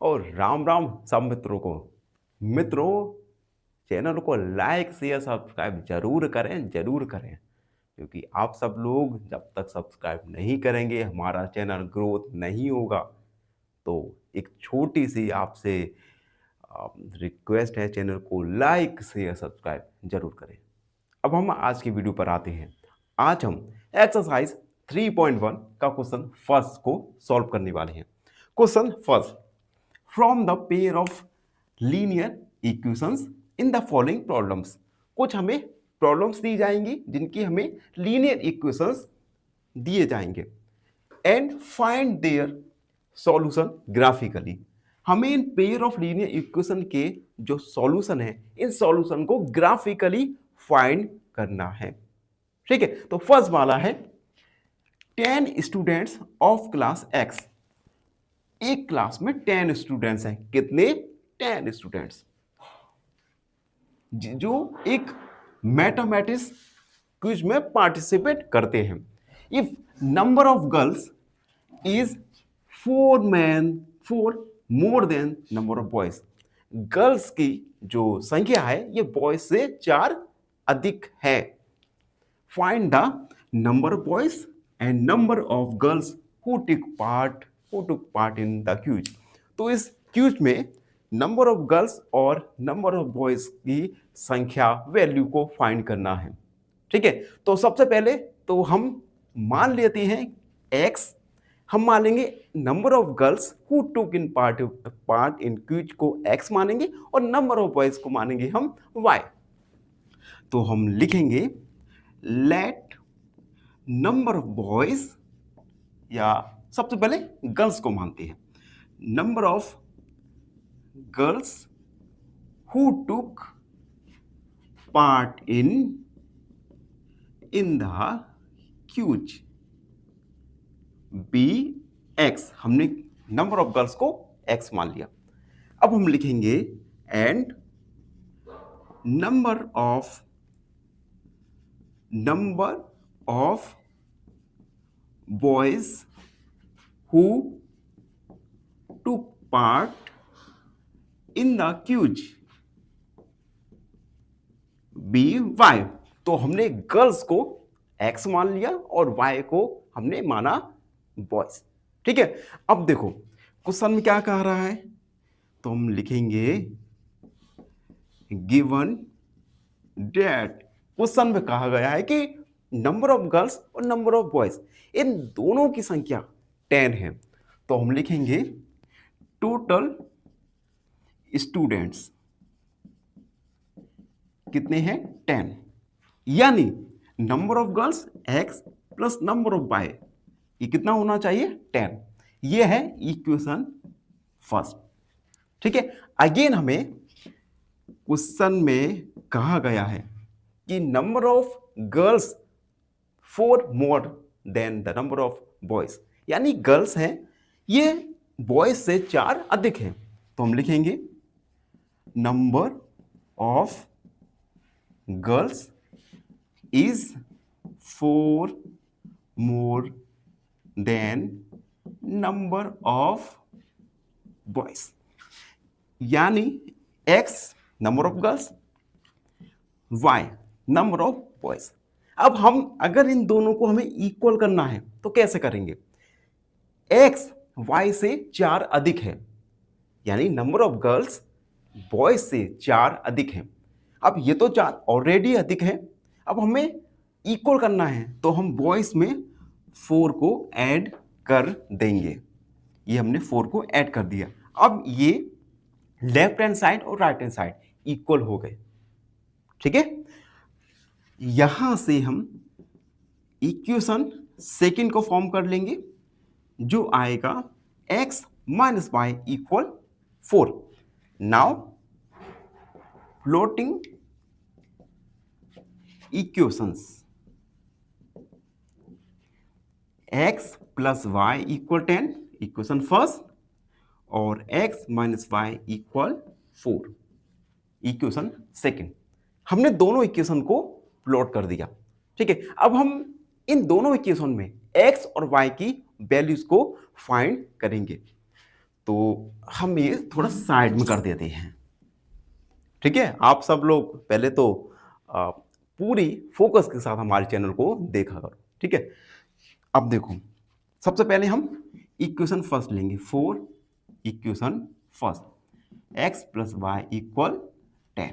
और राम राम सब मित्रों को। मित्रों, चैनल को लाइक शेयर सब्सक्राइब जरूर करें, क्योंकि आप सब लोग जब तक सब्सक्राइब नहीं करेंगे हमारा चैनल ग्रोथ नहीं होगा। तो एक छोटी सी आपसे रिक्वेस्ट है, चैनल को लाइक शेयर सब्सक्राइब जरूर करें। अब हम आज की वीडियो पर आते हैं। आज हम एक्सरसाइज 3.1 का क्वेश्चन फर्स्ट को सॉल्व करने वाले हैं। Question first, from the pair of linear equations in the following problems. कुछ हमें प्रॉब्लम्स दी जाएंगी जिनकी हमें लीनियर इक्वेशंस दिए जाएंगे and find their solution graphically. हमें इन पेयर ऑफ लीनियर इक्वेशन के जो सॉल्यूशन है, इन सॉल्यूशन को ग्राफिकली फाइंड करना है। ठीक है, तो फर्स्ट वाला है 10 स्टूडेंट्स ऑफ क्लास एक्स। एक क्लास में 10 स्टूडेंट्स हैं। कितने? 10 स्टूडेंट्स जो एक मैथमेटिक्स क्विज में पार्टिसिपेट करते हैं। If number of girls is 4 more than number of boys. Girls की जो संख्या है ये बॉयज से 4 अधिक है। Find the number of boys and number of girls who took part in the quiz. तो इस क्यूज में नंबर ऑफ गर्ल्स और नंबर ऑफ बॉयज की संख्या वैल्यू को फाइंड करना है। ठीक है, तो सबसे पहले तो हम मान लेते हैं x, हम मानेंगे number of girls who took in part in quiz को x मानेंगे और नंबर ऑफ बॉयज को मानेंगे हम y। तो हम लिखेंगे लेट नंबर ऑफ बॉयज, या सबसे पहले गर्ल्स को मानते हैं, number of girls who took part in the quiz be x. हमने नंबर ऑफ गर्ल्स को एक्स मान लिया। अब हम लिखेंगे and number of boys who took part in the quiz be y. तो हमने गर्ल्स को एक्स मान लिया और वाई को हमने माना बॉयज। ठीक है, अब देखो क्वेश्चन में क्या कह रहा है, तो हम लिखेंगे गिवन डेट। क्वेश्चन में कहा गया है कि नंबर ऑफ गर्ल्स और नंबर ऑफ बॉयज इन दोनों की संख्या 10 है। तो हम लिखेंगे टोटल स्टूडेंट्स कितने हैं? 10। यानी number of girls x plus number of boy, ये कितना होना चाहिए? 10। ये है इक्वेशन फर्स्ट। ठीक है, अगेन हमें क्वेश्चन में कहा गया है कि number of girls 4 more than the number of boys, यानी गर्ल्स हैं ये बॉयज से 4 अधिक हैं। तो हम लिखेंगे number of girls is 4 more than number of boys। यानी x number of girls, y number of boys. अब हम अगर इन दोनों को हमें इक्वल करना है तो कैसे करेंगे? x y से 4 अधिक है, यानी नंबर ऑफ गर्ल्स बॉयज से 4 अधिक है। अब ये तो 4 ऑलरेडी अधिक है, अब हमें इक्वल करना है तो हम बॉयज में 4 को ऐड कर देंगे। ये हमने 4 को ऐड कर दिया। अब ये लेफ्ट हैंड साइड और राइट हैंड साइड इक्वल हो गए। ठीक है, यहां से हम इक्वेशन सेकंड को फॉर्म कर लेंगे जो आएगा x minus y equal 4। Now plotting equations x plus y equal 10 equation first और x minus y equal 4 equation second. हमने दोनों इक्वेशन को प्लॉट कर दिया। ठीक है, अब हम इन दोनों इक्वेशन में x और y की वैल्यूज को फाइंड करेंगे। तो हम ये थोड़ा साइड में कर देते हैं। ठीक है, आप सब लोग पहले तो पूरी फोकस के साथ हमारे चैनल को देखा करो। ठीक है, अब देखो, सबसे पहले हम इक्वेशन फर्स्ट लेंगे। 4 equation first, x plus y equal 10।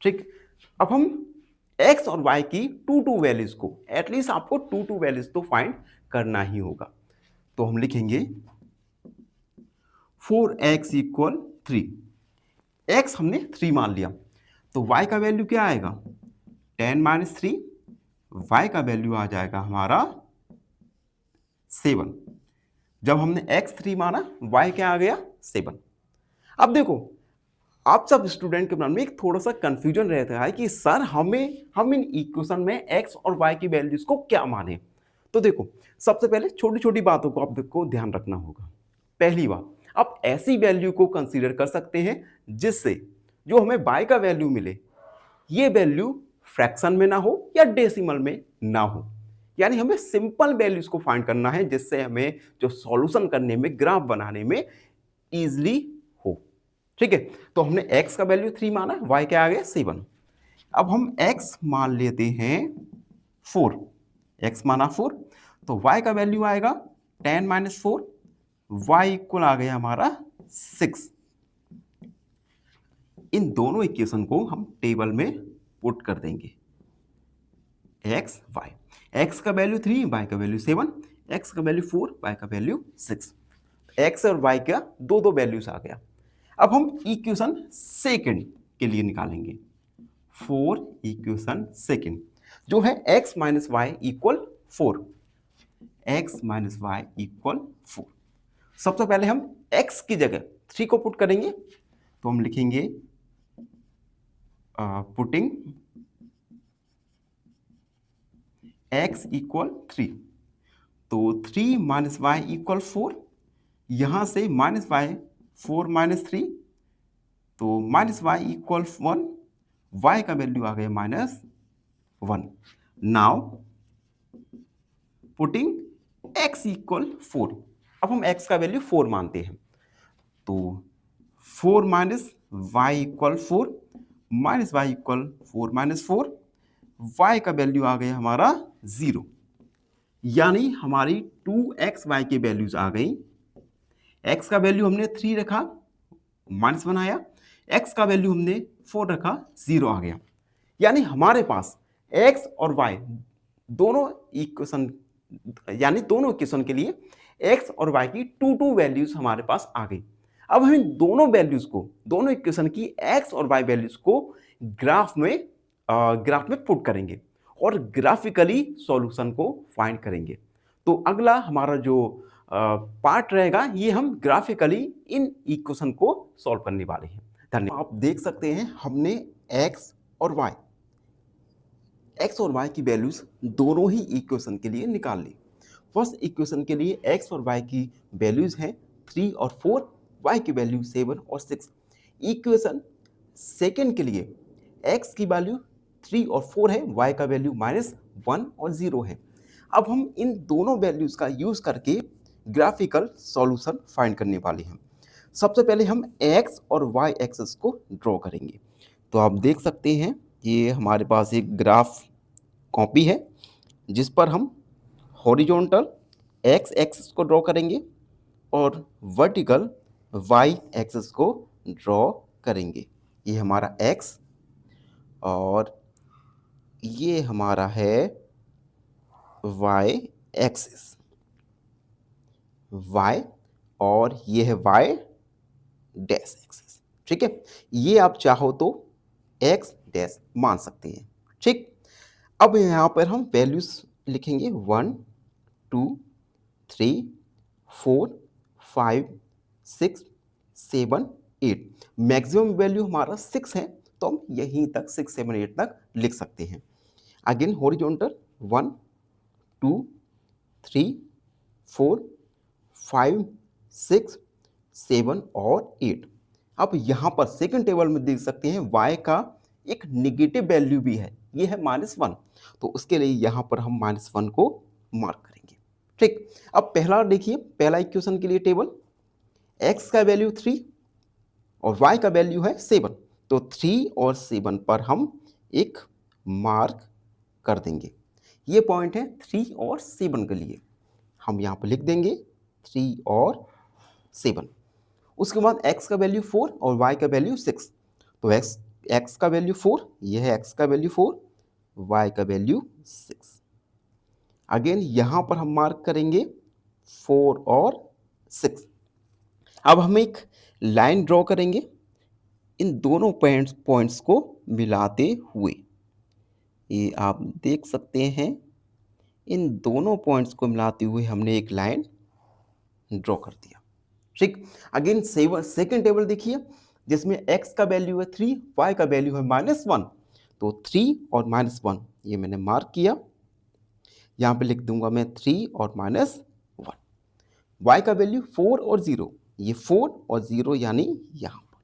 ठीक, अब हम x और y की टू वैल्यूज को, एटलीस्ट आपको टू वैल्यूज तो फाइंड करना ही होगा। तो हम लिखेंगे 4x इक्वल 3। x हमने 3 मान लिया, तो y का वैल्यू क्या आएगा? 10 माइनस 3, y का वैल्यू आ जाएगा हमारा 7। जब हमने x 3 माना, y क्या आ गया? 7। अब देखो, आप सब स्टूडेंट के मन में एक थोड़ा सा कंफ्यूजन रहता है कि सर हम इन इक्वेशन में x और y की वैल्यूज को क्या माने। तो देखो, सबसे पहले छोटी छोटी बातों को आपको ध्यान रखना होगा। पहली बात, आप ऐसी वैल्यू को कंसीडर कर सकते हैं जिससे जो हमें y का वैल्यू मिले, ये वैल्यू फ्रैक्शन में ना हो या डेसिमल में ना हो। यानी हमें सिंपल वैल्यूज को फाइंड करना है जिससे हमें जो सॉल्यूशन करने में, ग्राफ बनाने में इजीली हो। ठीक है, तो हमने x का वैल्यू 3 माना, y क्या आ गया? 7। अब हम x मान लेते हैं 4। x माना 4, तो y का वैल्यू आएगा 10 माइनस 4, y इक्वल आ गया हमारा 6। इन दोनों इक्वेशन को हम टेबल में पुट कर देंगे। x y, x का वैल्यू 3, y का वैल्यू 7, x का वैल्यू 4, y का वैल्यू 6। x और y का दो वैल्यूज आ गया। अब हम इक्वेशन सेकंड के लिए निकालेंगे। 4 इक्वेशन सेकंड जो है x minus y equal 4। x minus y equal 4। सबसे पहले हम x की जगह 3 को पुट करेंगे, तो हम लिखेंगे पुटिंग x इक्वल 3। तो 3 माइनस वाई इक्वल 4, यहां से माइनस वाई 4 माइनस 3, तो माइनस वाई इक्वल 1, y का वैल्यू आ गया minus 1। Now putting x equal 4। अब हम x का वैल्यू 4 मानते हैं, तो 4 minus y equal 4, minus y equal 4 minus 4, y का वैल्यू आ गया हमारा 0। यानी हमारी 2xy की वैल्यूज आ गई। x का वैल्यू हमने 3 रखा, माइनस 1 आया, x का वैल्यू हमने 4 रखा, 0 आ गया। यानी हमारे पास x और y दोनों इक्वेशन, यानी दोनों इक्वेशन के लिए x और y की टू वैल्यूज हमारे पास आ गई। अब हम इन दोनों वैल्यूज को, दोनों इक्वेशन की x और y वैल्यूज को ग्राफ में पुट करेंगे और ग्राफिकली सॉल्यूशन को फाइंड करेंगे। तो अगला हमारा जो पार्ट रहेगा, ये हम ग्राफिकली इन इक्वेशन को सॉल्व करने वाले हैं। धन्यवाद। आप देख सकते हैं हमने x और y की वैल्यूज दोनों ही इक्वेशन के लिए निकाल ली। फर्स्ट इक्वेशन के लिए x और y की वैल्यूज हैं 3 और 4, y की वैल्यू 7 और 6। इक्वेशन सेकेंड के लिए x की वैल्यू 3 और 4 है, y का वैल्यू -1 और 0 है। अब हम इन दोनों वैल्यूज का यूज करके ग्राफिकल सॉल्यूशन फाइंड करने वाले हैं। सबसे पहले हम x और y एक्सिस को ड्रॉ करेंगे। तो आप देख सकते हैं ये हमारे पास एक ग्राफ कॉपी है जिस पर हम हॉरिजॉन्टल x एक्सिस को ड्रॉ करेंगे और वर्टिकल y एक्सिस को ड्रॉ करेंगे। ये हमारा x और ये हमारा है y एक्सिस, y और ये है y डैश एक्सिस। ठीक है, ये आप चाहो तो x डैश मान सकते हैं। ठीक, अब यहाँ पर हम वैल्यूज लिखेंगे 1 2 3 4 5 6 7 8। मैक्सिमम वैल्यू हमारा 6 है, तो हम यहीं तक 6 7 8 तक लिख सकते हैं। अगेन हॉरिजॉन्टल 1 2 3 4 5 6 7 और 8। अब यहाँ पर सेकंड टेबल में देख सकते हैं y का एक निगेटिव वैल्यू भी है, ये है -1, तो उसके लिए यहाँ पर हम -1 को मार्क करेंगे। ठीक, अब पहला देखिए, पहला इक्वेशन के लिए टेबल, x का वैल्यू 3 और y का वैल्यू है 7, तो 3 और 7 पर हम एक मार्क कर देंगे। ये पॉइंट है 3 और 7 के लिए, हम यहाँ पर लिख देंगे 3 और 7। उसके बाद x का वैल्यू 4 और y का वैल्यू 6, तो x का वैल्यू 4, ये है x का वैल्यू 4, y का वैल्यू 6। अगेन यहाँ पर हम मार्क करेंगे 4 और 6। अब हम एक लाइन ड्रॉ करेंगे इन दोनों पॉइंट्स को मिलाते हुए। ये आप देख सकते हैं, इन दोनों पॉइंट्स को मिलाते हुए हमने एक लाइन ड्रॉ कर दिया। ठीक, अगेन सेकेंड टेबल देखिए, जिसमें x का वैल्यू है 3, y का वैल्यू है -1, तो 3 और -1 ये मैंने मार्क किया। यहाँ पे लिख दूंगा मैं 3 और -1। y का वैल्यू 4 और 0, ये 4 और 0 यानी यहाँ पर।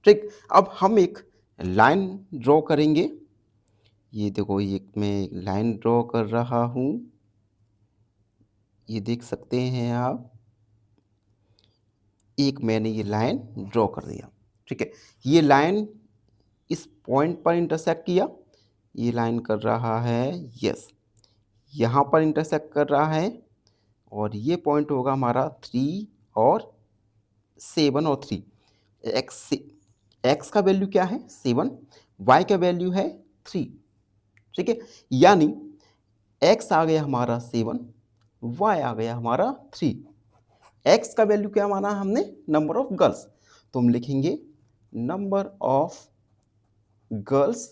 ठीक, अब हम एक लाइन ड्रॉ करेंगे। ये देखो, ये मैं लाइन ड्रॉ कर रहा हूँ, ये देख सकते हैं आप, एक मैंने ये लाइन ड्रॉ कर दिया। ठीक है, ये लाइन इस पॉइंट पर इंटरसेक्ट किया, ये लाइन कर रहा है यस, यहाँ पर इंटरसेक्ट कर रहा है, और ये पॉइंट होगा हमारा 3 और 7 और 3। एक्स का वैल्यू क्या है 7, y का वैल्यू है 3। ठीक है, यानी x आ गया हमारा 7, y आ गया हमारा 3। x का वैल्यू क्या माना हमने, नंबर ऑफ गर्ल्स, तो हम लिखेंगे number of girls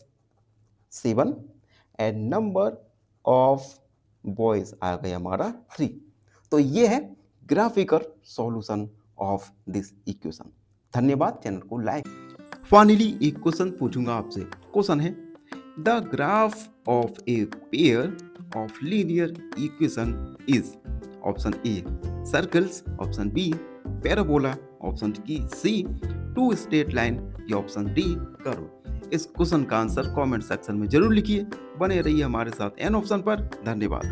7 and number of boys आ गया हमारा 3। तो ये है graphical solution of this equation. धन्यवाद, चैनल को लाइक। फाइनली एक क्वेश्चन पूछूंगा आपसे। क्वेश्चन है, the graph of a pair of linear equation is, option A circles, option B parabola, option C two straight line, या ऑप्शन डी कर्व। इस question का answer comment section में जरूर लिखिए। बने रहिए हमारे साथ एन ऑप्शन पर। धन्यवाद।